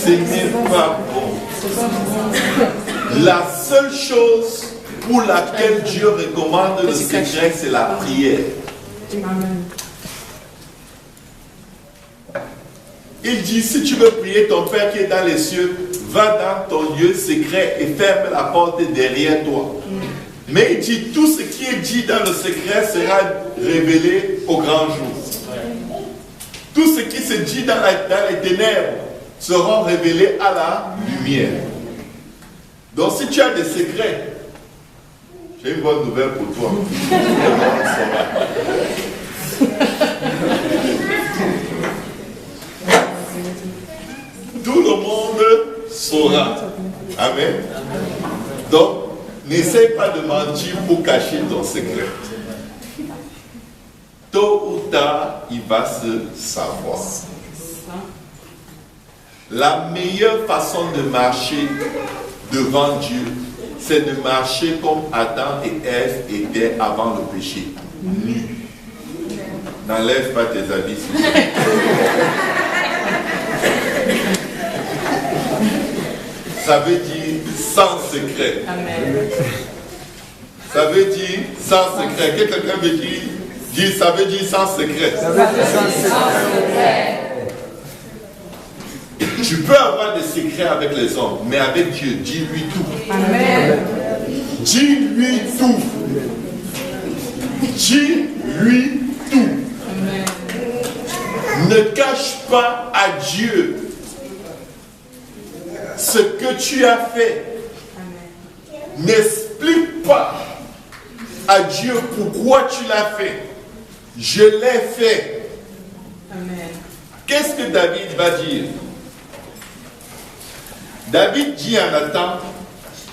Ce n'est pas bon. La seule chose pour laquelle Dieu recommande le secret, c'est la prière. Il dit, si tu veux prier ton Père qui est dans les cieux, va dans ton lieu secret et ferme la porte derrière toi. Mais il dit, tout ce qui est dit dans le secret sera révélé au grand jour. Tout ce qui se dit dans les ténèbres seront révélés à la lumière. Donc si tu as des secrets, j'ai une bonne nouvelle pour toi. Tout le monde saura. Amen. Donc, n'essaie pas de mentir pour cacher ton secret. Tôt ou tard, il va se savoir. La meilleure façon de marcher devant Dieu, c'est de marcher comme Adam et Ève étaient avant le péché, nus. N'enlève pas tes habits. Ça veut dire sans secret. Amen. Ça veut dire sans secret. Quelqu'un veut dire, ça veut dire sans secret. Ça veut dire sans secret. Tu peux avoir des secrets avec les hommes, mais avec Dieu, dis-lui tout. Amen. Dis-lui tout. Dis-lui tout. Amen. Ne cache pas à Dieu ce que tu as fait. N'explique pas à Dieu pourquoi tu l'as fait. Je l'ai fait. Amen. Qu'est-ce que David va dire? David dit à Nathan,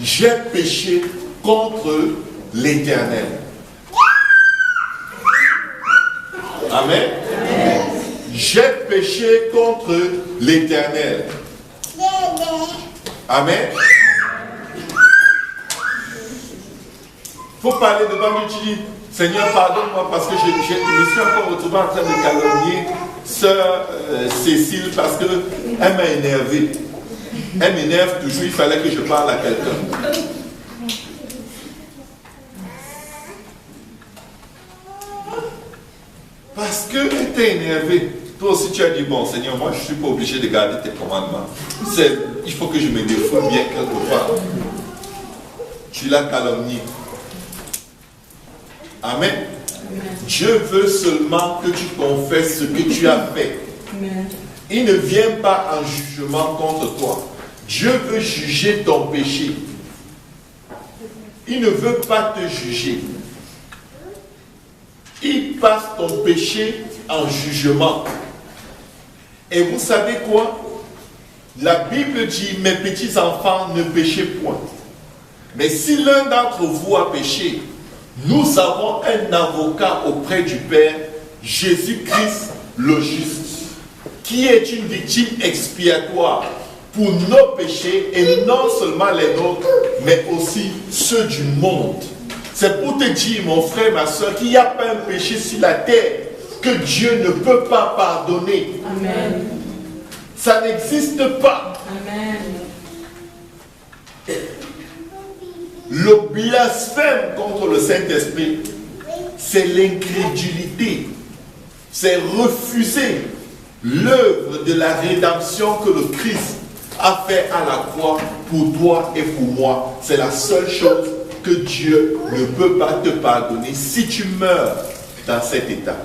j'ai péché contre l'Éternel. Amen. Amen. J'ai péché contre l'Éternel. Amen. Il faut parler devant Dieu, tu dis, Seigneur, pardonne-moi parce que je me suis encore retrouvé en train de calomnier sœur Cécile parce qu'elle m'a énervé. Elle m'énerve toujours, il fallait que je parle à quelqu'un. Parce qu'elle t'a énervé. Toi aussi tu as dit, bon Seigneur, moi je ne suis pas obligé de garder tes commandements. Il faut que je me défoule bien quelque part. Tu l'as calomnié. Amen. Amen. Dieu veut seulement que tu confesses ce que tu as fait. Amen. Il ne vient pas en jugement contre toi. Dieu veut juger ton péché. Il ne veut pas te juger. Il passe ton péché en jugement. Et vous savez quoi? La Bible dit, mes petits enfants, ne péchez point. Mais si l'un d'entre vous a péché, nous avons un avocat auprès du Père, Jésus-Christ le juste, qui est une victime expiatoire pour nos péchés, et non seulement les nôtres, mais aussi ceux du monde. C'est pour te dire, mon frère, ma soeur, qu'il n'y a pas un péché sur la terre que Dieu ne peut pas pardonner. Amen. Ça n'existe pas. Amen. Le blasphème contre le Saint-Esprit, c'est l'incrédulité. C'est refuser l'œuvre de la rédemption que le Christ a fait à la croix pour toi et pour moi. C'est la seule chose que Dieu ne peut pas te pardonner si tu meurs dans cet état.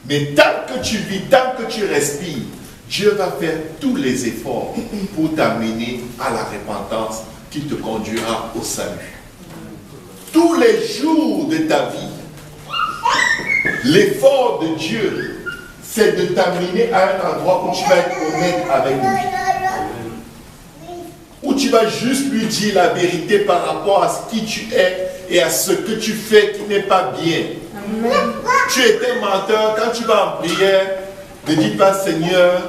Mais tant que tu vis, tant que tu respires, Dieu va faire tous les efforts pour t'amener à la repentance qui te conduira au salut. Tous les jours de ta vie, l'effort de Dieu, c'est de t'amener à un endroit où tu vas être honnête avec lui. Où tu vas juste lui dire la vérité par rapport à ce qui tu es et à ce que tu fais qui n'est pas bien. Amen. Tu étais menteur, quand tu vas en prière, ne dis pas Seigneur,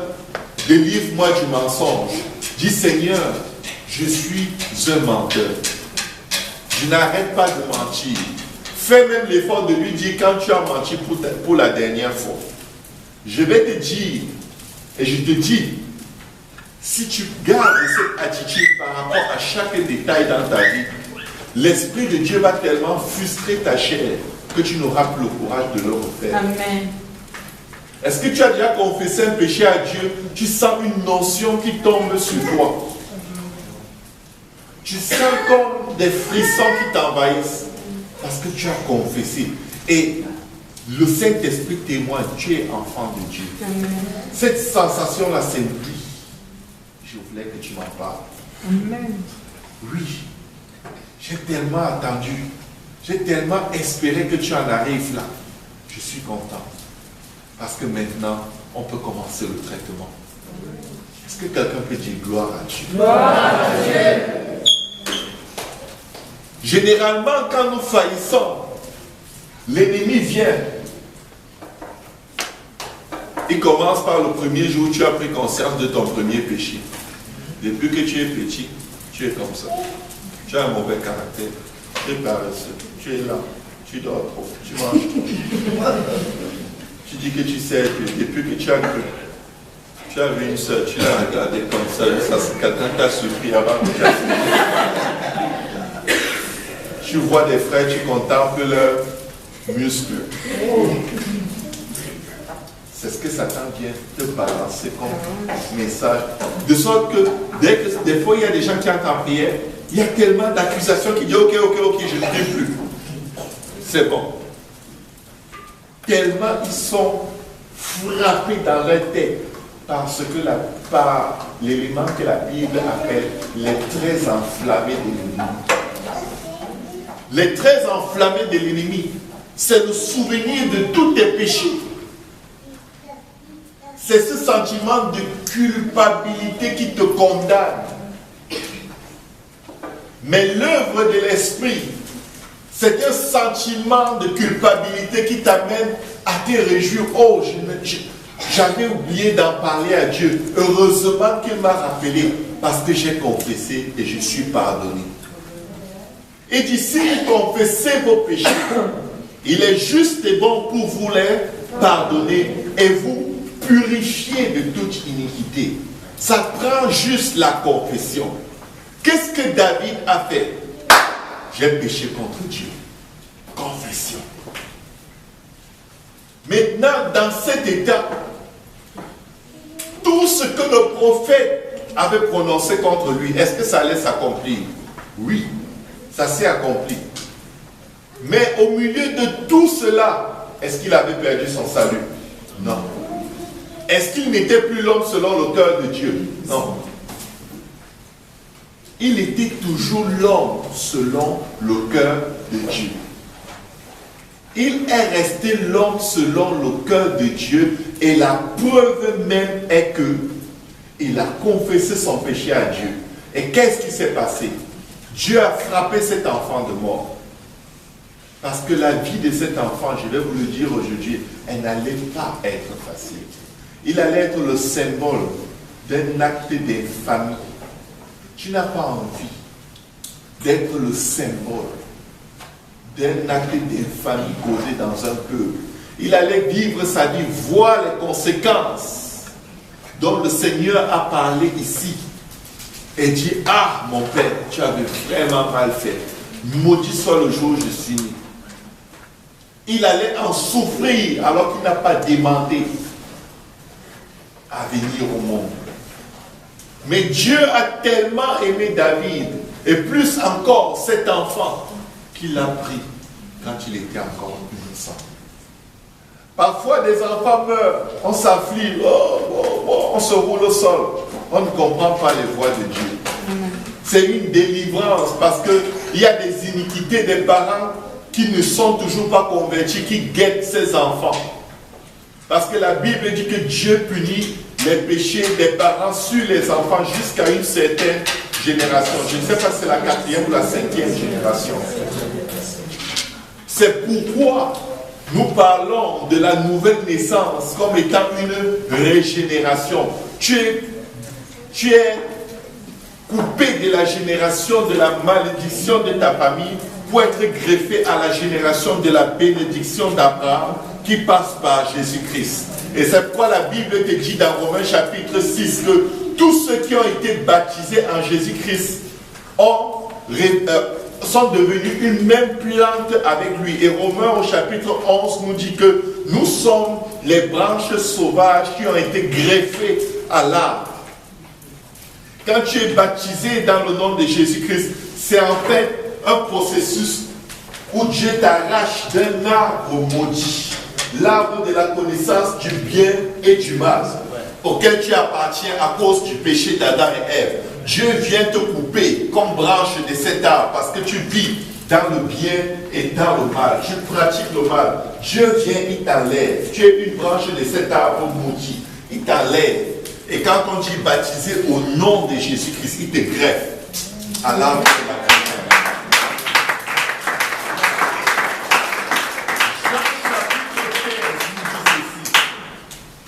délivre-moi du mensonge. Dis Seigneur, je suis un menteur. Je n'arrête pas de mentir. Fais même l'effort de lui dire quand tu as menti pour la dernière fois. Je vais te dire, Et je te dis, si tu gardes cette attitude par rapport à chaque détail dans ta vie, l'Esprit de Dieu va tellement frustrer ta chair que tu n'auras plus le courage de le refaire. Amen. Est-ce que tu as déjà confessé un péché à Dieu? Tu sens une notion qui tombe sur toi. Tu sens comme des frissons qui t'envahissent parce que tu as confessé. Et le Saint-Esprit témoigne, tu es enfant de Dieu. Amen. Cette sensation-là, c'est oui. Je voulais que tu m'en parles. Amen. Oui. J'ai tellement attendu. J'ai tellement espéré que tu en arrives là. Je suis content. Parce que maintenant, on peut commencer le traitement. Est-ce que quelqu'un peut dire gloire à Dieu? Gloire à Dieu. Généralement, quand nous faillissons, l'ennemi vient. Il commence par le premier jour où tu as pris conscience de ton premier péché. Depuis que tu es petit, tu es comme ça. Tu as un mauvais caractère. Tu es paresseux. Tu es là. Tu dors trop. Tu manges trop. Tu dis que tu sais que depuis que tu as cru, tu as vu une soeur, tu l'as regardée comme ça, quelqu'un t'a surpris avant que tu as tu vois des frères, tu contemples leurs muscles. C'est ce que Satan vient te balancer comme message. De sorte que, des fois il y a des gens qui entrent en prière, il y a tellement d'accusations qui disent ok, je ne prie plus. C'est bon. Tellement ils sont frappés dans leur tête par l'élément que la Bible appelle les traits enflammés de l'ennemi. Les traits enflammés de l'ennemi, c'est le souvenir de tous tes péchés. C'est ce sentiment de culpabilité qui te condamne. Mais l'œuvre de l'esprit, c'est un sentiment de culpabilité qui t'amène à te réjouir. Oh, j'avais oublié d'en parler à Dieu. Heureusement qu'il m'a rappelé parce que j'ai confessé et je suis pardonné. Et dit, si vous confessez vos péchés, il est juste et bon pour vous les pardonner et vous purifier de toute iniquité. Ça prend juste la confession. Qu'est-ce que David a fait? J'ai péché contre Dieu. Confession. Maintenant, dans cet état, tout ce que le prophète avait prononcé contre lui, est-ce que ça allait s'accomplir? Oui, ça s'est accompli. Mais au milieu de tout cela, est-ce qu'il avait perdu son salut? Non. Est-ce qu'il n'était plus l'homme selon le cœur de Dieu? Non. Il était toujours l'homme selon le cœur de Dieu. Il est resté l'homme selon le cœur de Dieu et la preuve même est que il a confessé son péché à Dieu. Et qu'est-ce qui s'est passé? Dieu a frappé cet enfant de mort. Parce que la vie de cet enfant, je vais vous le dire aujourd'hui, elle n'allait pas être facile. Il allait être le symbole d'un acte d'infamie. Tu n'as pas envie d'être le symbole d'un acte d'infamie causé dans un peuple. Il allait vivre sa vie, voir les conséquences dont le Seigneur a parlé ici. Et dit, ah mon père, tu avais vraiment mal fait. Maudit soit le jour où je suis né. Il allait en souffrir alors qu'il n'a pas demandé à venir au monde. Mais Dieu a tellement aimé David, et plus encore cet enfant, qu'il l'a pris quand il était encore innocent. Parfois des enfants meurent, on s'afflige, on se roule au sol, on ne comprend pas les voies de Dieu. C'est une délivrance parce qu'il y a des iniquités des parents qui ne sont toujours pas convertis, qui guettent ces enfants. Parce que la Bible dit que Dieu punit les péchés des parents sur les enfants jusqu'à une certaine génération. Je ne sais pas si c'est la 4e ou la 5e génération. C'est pourquoi nous parlons de la nouvelle naissance comme étant une régénération. Tu es coupé de la génération de la malédiction de ta famille pour être greffé à la génération de la bénédiction d'Abraham qui passe par Jésus-Christ. Et c'est pourquoi la Bible te dit dans Romains chapitre 6 que tous ceux qui ont été baptisés en Jésus-Christ sont devenus une même plante avec lui. Et Romains au chapitre 11 nous dit que nous sommes les branches sauvages qui ont été greffées à l'arbre. Quand tu es baptisé dans le nom de Jésus-Christ, c'est en fait un processus où Dieu t'arrache d'un arbre maudit, l'arbre de la connaissance du bien et du mal, auquel tu appartiens à cause du péché d'Adam et Ève. Dieu vient te couper comme branche de cet arbre parce que tu vis dans le bien et dans le mal. Tu pratiques le mal. Dieu vient, il t'enlève. Tu es une branche de cet arbre maudit. Il t'enlève. Et quand on dit baptisé au nom de Jésus-Christ, il te greffe à l'arbre de la connaissance.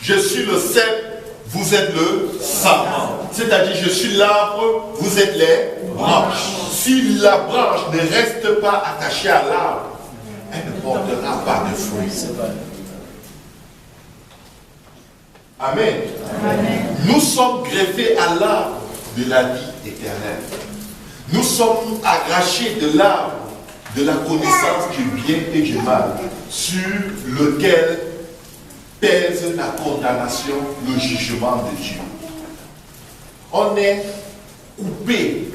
Je suis le cep, vous êtes le sarment. C'est-à-dire, je suis l'arbre, vous êtes les branches. Si la branche ne reste pas attachée à l'arbre, elle ne portera pas de fruits. Amen. Amen. Nous sommes greffés à l'arbre de la vie éternelle. Nous sommes arrachés de l'arbre de la connaissance du bien et du mal, sur lequel pèse la condamnation, le jugement de Dieu. On est coupé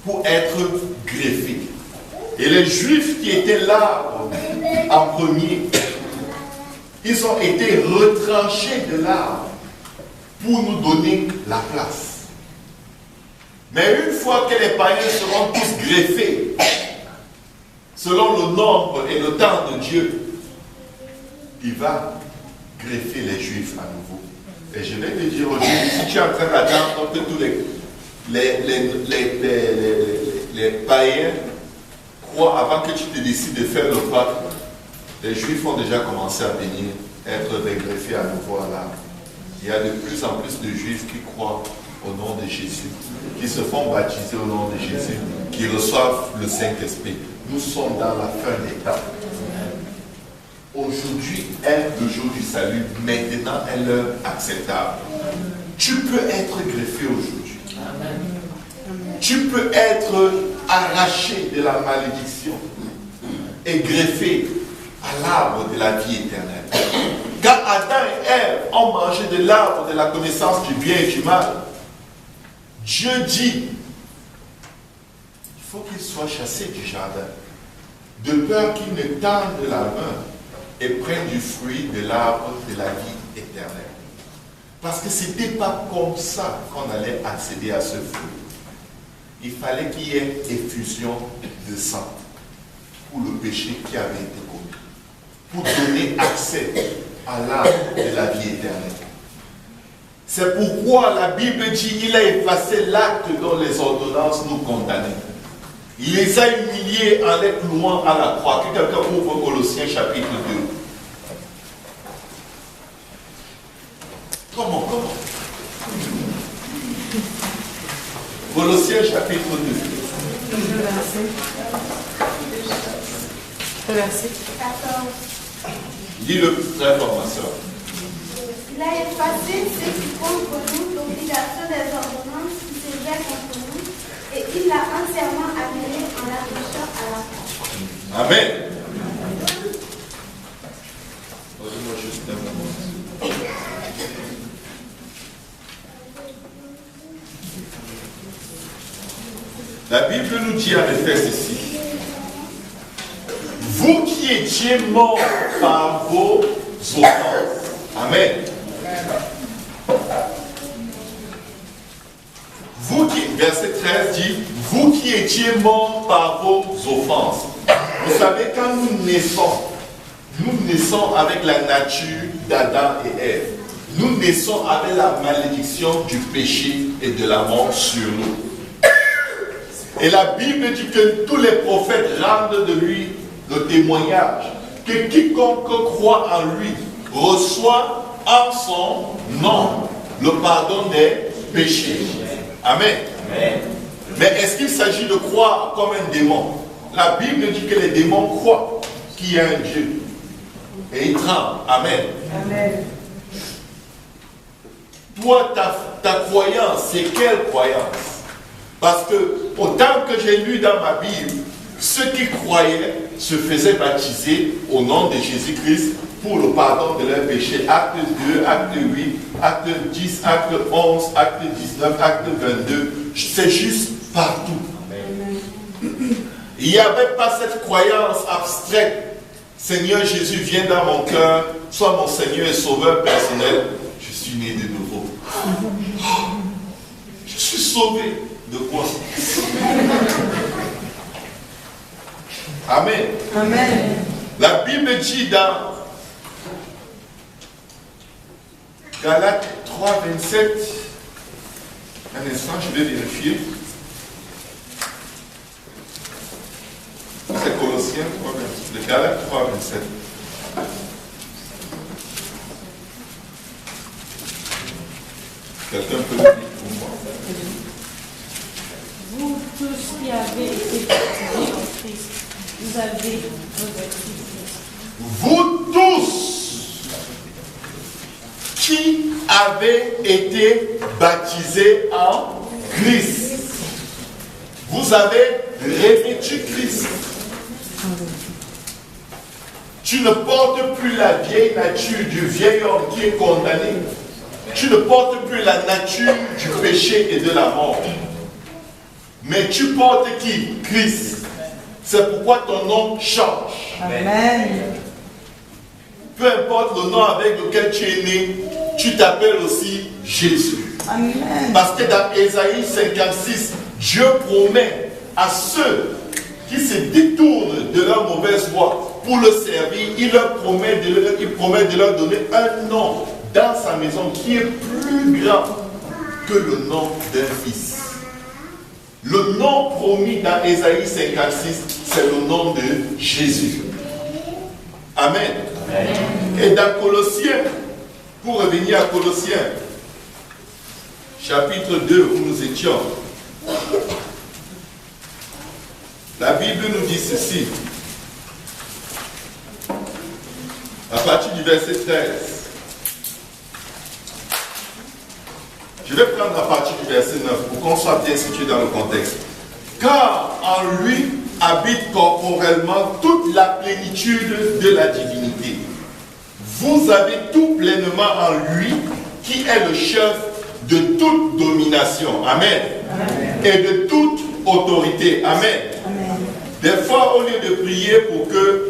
pour être greffé. Et les Juifs qui étaient là en premier, ils ont été retranchés de l'arbre pour nous donner la place. Mais une fois que les païens seront tous greffés, selon le nombre et le temps de Dieu, il va greffer les Juifs à nouveau. Et je vais te dire aujourd'hui, si tu es en train d'attendre que tous les païens croient avant que tu te décides de faire le pas, les Juifs ont déjà commencé à venir être greffés à nouveau à l'arbre. Il y a de plus en plus de Juifs qui croient au nom de Jésus, qui se font baptiser au nom de Jésus, qui reçoivent le Saint-Esprit. Nous sommes dans la fin des temps. Aujourd'hui est le jour du salut. Maintenant est l'heure acceptable. Tu peux être greffé aujourd'hui. Tu peux être arraché de la malédiction et greffé à l'arbre de la vie éternelle. Quand Adam et Ève ont mangé de l'arbre de la connaissance du bien et du mal, Dieu dit, il faut qu'ils soient chassés du jardin, de peur qu'ils ne tendent la main et prennent du fruit de l'arbre de la vie éternelle. Parce que ce n'était pas comme ça qu'on allait accéder à ce fruit. Il fallait qu'il y ait effusion de sang pour le péché qui avait été commis, pour donner accès à l'arbre de la vie éternelle. C'est pourquoi la Bible dit qu'il a effacé l'acte dont les ordonnances nous condamnaient. Il les a humiliés en les clouant à la croix. Que quelqu'un ouvre Colossiens chapitre 2. Comment Colossiens chapitre 2. Verset 14. Dis-le très fort, ma soeur. Il a effacé ce qui contre nous, l'obligation des ordonnances qui s'élevait contre nous, et il l'a entièrement annulé en l'attachant à la croix. Amen. Donne-moi juste un moment. La Bible nous dit en effet ceci. Vous qui étiez morts par vos offenses. Amen. Vous qui, verset 13 dit, vous qui étiez morts par vos offenses. Vous savez, quand nous naissons avec la nature d'Adam et Ève. Nous naissons avec la malédiction du péché et de la mort sur nous. Et la Bible dit que tous les prophètes rendent de lui le témoignage que quiconque croit en lui reçoit en son nom le pardon des péchés. Amen. Amen. Mais est-ce qu'il s'agit de croire comme un démon? La Bible dit que les démons croient qu'il y a un Dieu. Et ils tremblent. Amen. Amen. Toi, ta croyance, c'est quelle croyance? Parce que, autant que j'ai lu dans ma Bible, ceux qui croyaient se faisaient baptiser au nom de Jésus-Christ pour le pardon de leurs péchés. Acte 2, acte 8, acte 10, acte 11, acte 19, acte 22. C'est juste partout. Il n'y avait pas cette croyance abstraite. Seigneur Jésus, viens dans mon cœur, sois mon Seigneur et Sauveur personnel. Je suis né de nouveau. Je suis sauvé. De quoi? Amen. Amen. La Bible dit dans Galates 3, 27, un instant, je vais vérifier. C'est Colossiens 3, 27. Le Galates 3, 27. Quelqu'un peut le lire pour moi? Vous tous qui avez été baptisés en Christ, vous avez revêtu Christ. Vous tous qui avez été baptisés en Christ, vous avez revêtu Christ. Tu ne portes plus la vieille nature du vieil homme qui est condamné. Tu ne portes plus la nature du péché et de la mort. Mais tu portes qui? Christ. C'est pourquoi ton nom change. Amen. Peu importe le nom avec lequel tu es né, tu t'appelles aussi Jésus. Amen. Parce que dans Ésaïe 56, Dieu promet à ceux qui se détournent de leur mauvaise voie pour le servir, il promet de leur donner un nom dans sa maison qui est plus grand que le nom d'un fils. Le nom promis dans Ésaïe 56, c'est le nom de Jésus. Amen. Amen. Et dans Colossiens, pour revenir à Colossiens, chapitre 2, où nous étions, la Bible nous dit ceci, à partir du verset 13. Je vais prendre la partie du verset 9 pour qu'on soit bien situé dans le contexte. Car en lui habite corporellement toute la plénitude de la divinité. Vous avez tout pleinement en lui qui est le chef de toute domination. Amen. Amen. Et de toute autorité. Amen. Amen. Des fois, au lieu de prier pour que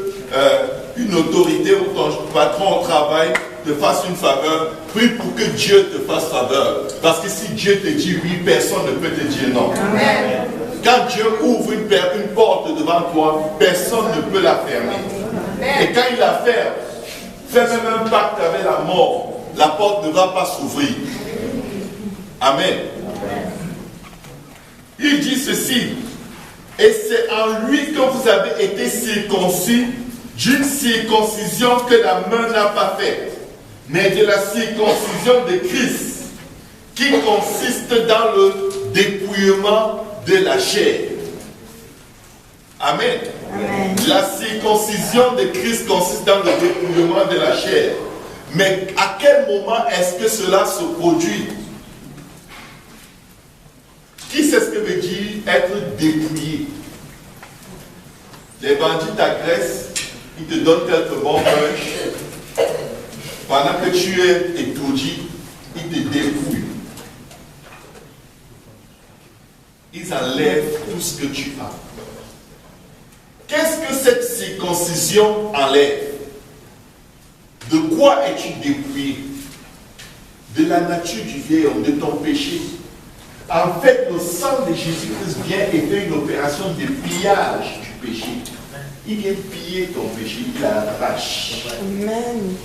une autorité ou ton patron au travail te fasse une faveur, prie pour que Dieu te fasse faveur. Parce que si Dieu te dit oui, personne ne peut te dire non. Amen. Quand Dieu ouvre une porte devant toi, personne ne peut la fermer. Amen. Et quand il la ferme, fait même un pacte avec la mort, la porte ne va pas s'ouvrir. Amen. Il dit ceci, et c'est en lui que vous avez été circoncis d'une circoncision que la main n'a pas faite, mais de la circoncision de Christ, qui consiste dans le dépouillement de la chair. Amen. Amen. La circoncision de Christ consiste dans le dépouillement de la chair. Mais à quel moment est-ce que cela se produit? Qui sait ce que veut dire être dépouillé? Les bandits t'agressent, ils te donnent quelques bons punch. Pendant que tu es étourdi, ils te dépouillent. Ils enlèvent tout ce que tu as. Qu'est-ce que cette circoncision enlève? De quoi es-tu dépouillé? De la nature du vieil homme, de ton péché. En fait, le sang de Jésus-Christ vient et fait une opération de pillage du péché. Il vient piller ton péché, il l'arrache. Amen.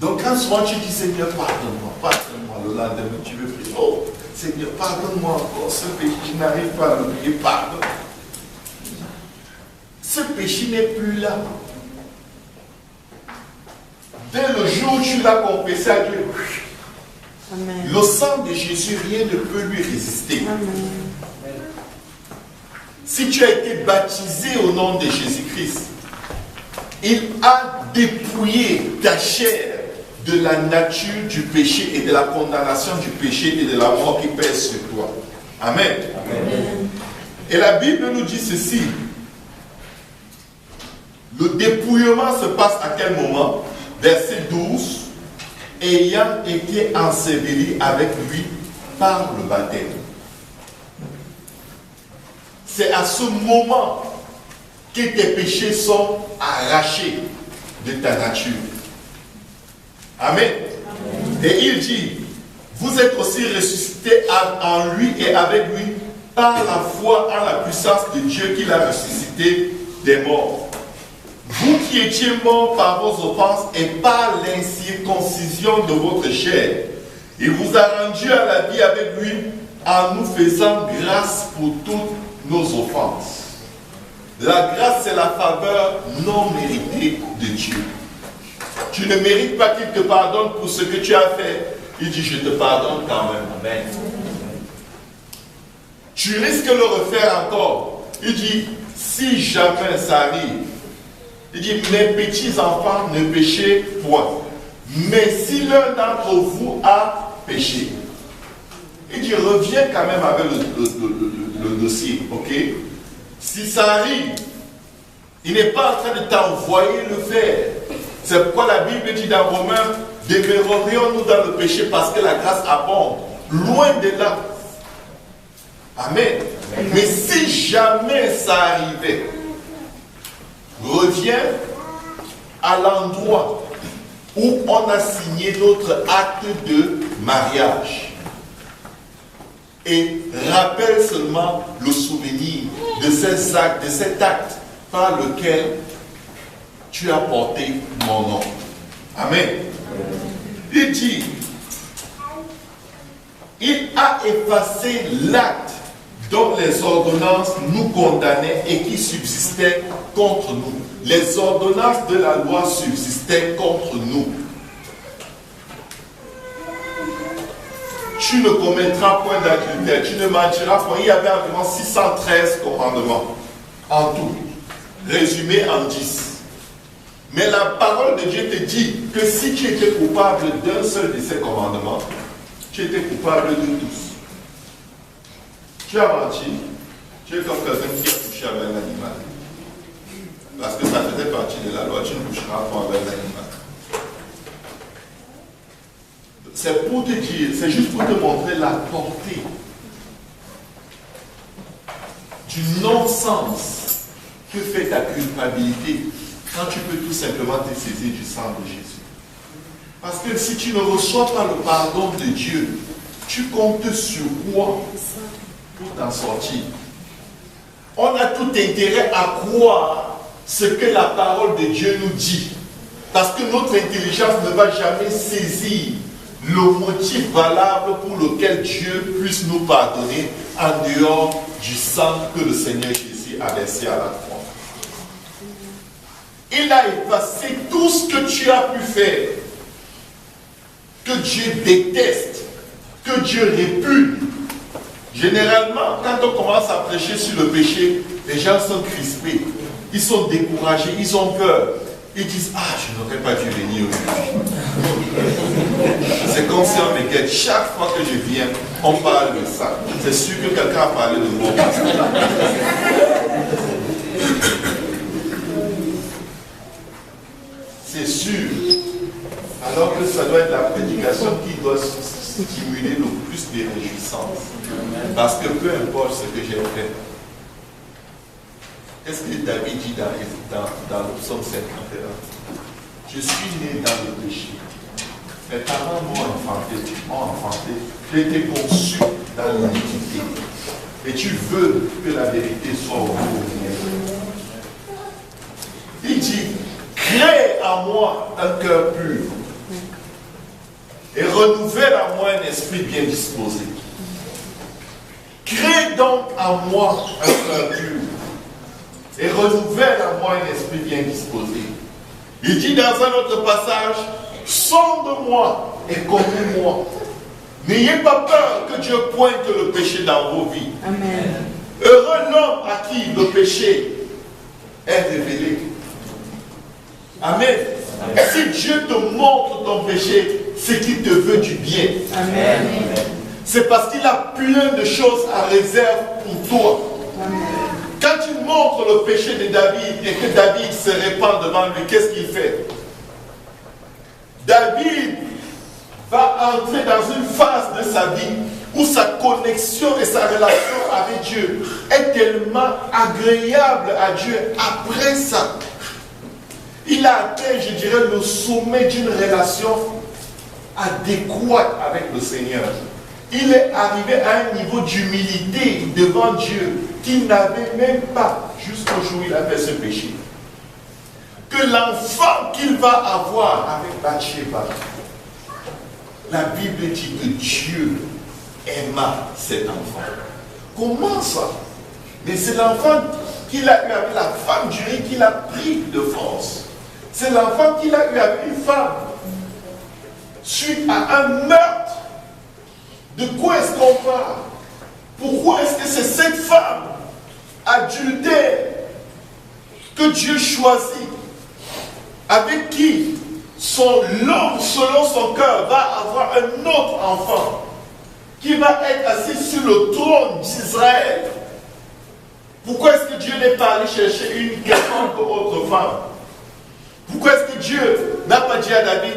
Donc quand souvent tu dis Seigneur, pardonne-moi, pardonne-moi, le lendemain tu veux prier. Oh, Seigneur, pardonne-moi encore, ce péché, je n'arrive pas à le prier, pardon. Ce péché n'est plus là. Dès le jour où tu l'as confessé à Dieu, amen. Le sang de Jésus, rien ne peut lui résister. Amen. Si tu as été baptisé au nom de Jésus-Christ, il a dépouillé ta chair de la nature du péché et de la condamnation du péché et de la mort qui pèse sur toi. Amen. Amen. Et la Bible nous dit ceci. Le dépouillement se passe à quel moment? Verset 12. Ayant été enseveli avec lui par le baptême. C'est à ce moment que tes péchés sont arrachés de ta nature. Amen. Amen. Et il dit, vous êtes aussi ressuscités en lui et avec lui par la foi en la puissance de Dieu qui l'a ressuscité des morts. Vous qui étiez morts par vos offenses et par l'incirconcision de votre chair, il vous a rendu à la vie avec lui en nous faisant grâce pour toutes nos offenses. La grâce, c'est la faveur non méritée de Dieu. Tu ne mérites pas qu'il te pardonne pour ce que tu as fait. Il dit, je te pardonne quand même. Amen. Tu risques de le refaire encore. Il dit, si jamais ça arrive, il dit, mes petits enfants, ne péchez point. Mais si l'un d'entre vous a péché, il dit, reviens quand même avec le dossier, ok? Si ça arrive, il n'est pas en train de t'envoyer le faire. C'est pourquoi la Bible dit dans Romains, demeurerions-nous dans le péché parce que la grâce abonde. Loin de là. Amen. Amen. Mais si jamais ça arrivait, reviens à l'endroit où on a signé notre acte de mariage. Et rappelle seulement le souvenir de cet acte par lequel tu as porté mon nom. Amen. Il dit, il a effacé l'acte dont les ordonnances nous condamnaient et qui subsistaient contre nous. Les ordonnances de la loi subsistaient contre nous. Tu ne commettras point d'adultère, tu ne mentiras point. Il y avait environ 613 commandements en tout, résumés en 10. Mais la parole de Dieu te dit que si tu étais coupable d'un seul de ces commandements, tu étais coupable de tous. Tu as menti, tu es comme quelqu'un qui a couché avec un animal. Parce que ça faisait partie de la loi, tu ne coucheras pas avec l'animal. C'est pour te dire, c'est juste pour te montrer la portée du non-sens que fait ta culpabilité quand tu peux tout simplement te saisir du sang de Jésus. Parce que si tu ne reçois pas le pardon de Dieu, tu comptes sur quoi pour t'en sortir? On a tout intérêt à croire ce que la parole de Dieu nous dit. Parce que notre intelligence ne va jamais saisir le motif valable pour lequel Dieu puisse nous pardonner en dehors du sang que le Seigneur Jésus a versé à la croix. Il a effacé tout ce que tu as pu faire, que Dieu déteste, que Dieu répugne. Généralement, quand on commence à prêcher sur le péché, les gens sont crispés, ils sont découragés, ils ont peur. Ils disent, ah, je n'aurais pas dû venir aujourd'hui. C'est comme si on me guette. Chaque fois que je viens, on parle de ça. C'est sûr que quelqu'un a parlé de moi. C'est sûr. Alors que ça doit être la prédication qui doit stimuler le plus de réjouissance. Parce que peu importe ce que j'ai fait. Qu'est-ce que David dit dans le psaume 51? Je suis né dans le péché. Mes parents m'ont enfanté. J'ai été conçu dans l'iniquité. Et tu veux que la vérité soit au bout de moi. Il dit, crée en moi un cœur pur. Et renouvelle en moi un esprit bien disposé. Crée donc en moi un cœur pur. Et renouvelle en moi un esprit bien disposé. Il dit dans un autre passage, sonde-moi et connais-moi. N'ayez pas peur que Dieu pointe le péché dans vos vies. Amen. Heureux l'homme à qui le péché est révélé. Amen. Si Dieu te montre ton péché, c'est qu'il te veut du bien. Amen. C'est parce qu'il a plein de choses à réserve pour toi. Amen. Quand tu montres le péché de David et que David se répand devant lui, qu'est-ce qu'il fait? David va entrer dans une phase de sa vie où sa connexion et sa relation avec Dieu est tellement agréable à Dieu. Après ça, il a atteint, je dirais, le sommet d'une relation adéquate avec le Seigneur. Il est arrivé à un niveau d'humilité devant Dieu qu'il n'avait même pas jusqu'au jour où il a fait ce péché. Que l'enfant qu'il va avoir avec Bathsheba, la Bible dit que Dieu aima cet enfant. Comment ça? Mais c'est l'enfant qu'il a eu avec la femme d'Uri qu'il a pris de force. C'est l'enfant qu'il a eu avec une femme suite à un meurtre. De quoi est-ce qu'on parle? Pourquoi est-ce que c'est cette femme adultère que Dieu choisit, avec qui l'homme selon son cœur va avoir un autre enfant qui va être assis sur le trône d'Israël? Pourquoi est-ce que Dieu n'est pas allé chercher une quelconque autre femme? Pourquoi est-ce que Dieu n'a pas dit à David,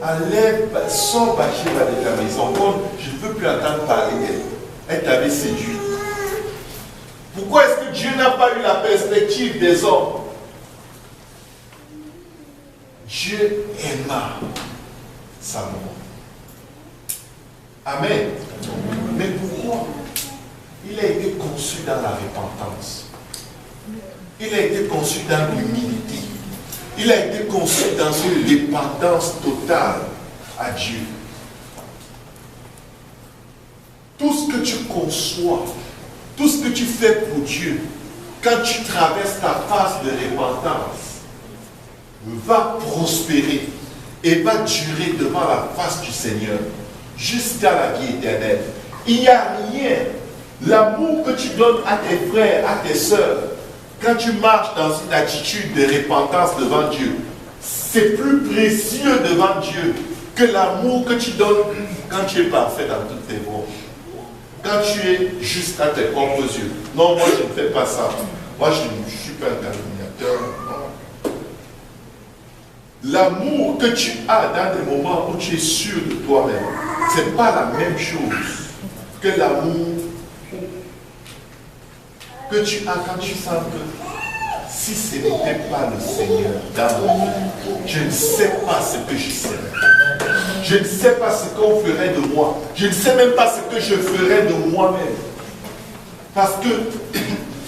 enlève, sors Bathsheba de ta maison, comme je ne veux plus entendre parler d'elle. Elle t'avait séduit. Pourquoi est-ce que Dieu n'a pas eu la perspective des hommes? Dieu aima sa maman. Amen. Mais pourquoi? Il a été conçu dans la repentance. Il a été conçu dans l'humilité. Il a été conçu dans une dépendance totale à Dieu. Tout ce que tu conçois, tout ce que tu fais pour Dieu, quand tu traverses ta phase de repentance, va prospérer et va durer devant la face du Seigneur jusqu'à la vie éternelle. Il n'y a rien. L'amour que tu donnes à tes frères, à tes sœurs, quand tu marches dans une attitude de repentance devant Dieu, c'est plus précieux devant Dieu que l'amour que tu donnes quand tu es parfait dans toutes tes voies. Quand tu es juste à tes propres yeux. Non, moi je ne fais pas ça. Moi je ne suis pas un calomniateur. L'amour que tu as dans des moments où tu es sûr de toi-même, ce n'est pas la même chose que l'amour que tu as quand tu sens que si ce n'était pas le Seigneur dans ma vie, je ne sais pas ce que je serais. Je ne sais pas ce qu'on ferait de moi. Je ne sais même pas ce que je ferais de moi-même. Parce que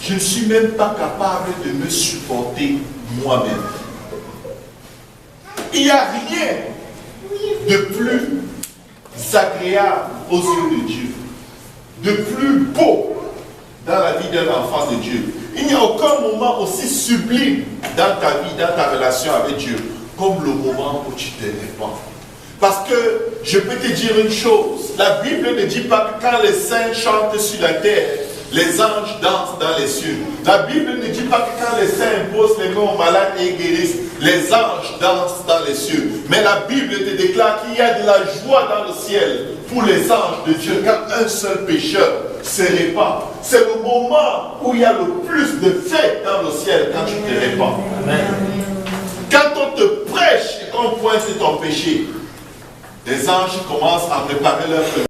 je ne suis même pas capable de me supporter moi-même. Il n'y a rien de plus agréable aux yeux de Dieu, de plus beau dans la vie d'un enfant de Dieu. Il n'y a aucun moment aussi sublime dans ta vie, dans ta relation avec Dieu, comme le moment où tu te répands. Parce que je peux te dire une chose, la Bible ne dit pas que quand les saints chantent sur la terre, les anges dansent dans les cieux. La Bible ne dit pas que quand les saints imposent les mains aux malades et guérissent, les anges dansent dans les cieux. Mais la Bible te déclare qu'il y a de la joie dans le ciel pour les anges de Dieu quand un seul pécheur se répand. C'est le moment où il y a le plus de fête dans le ciel quand tu te répands. Amen. Quand on te prêche et qu'on pointe ton péché, les anges commencent à préparer leur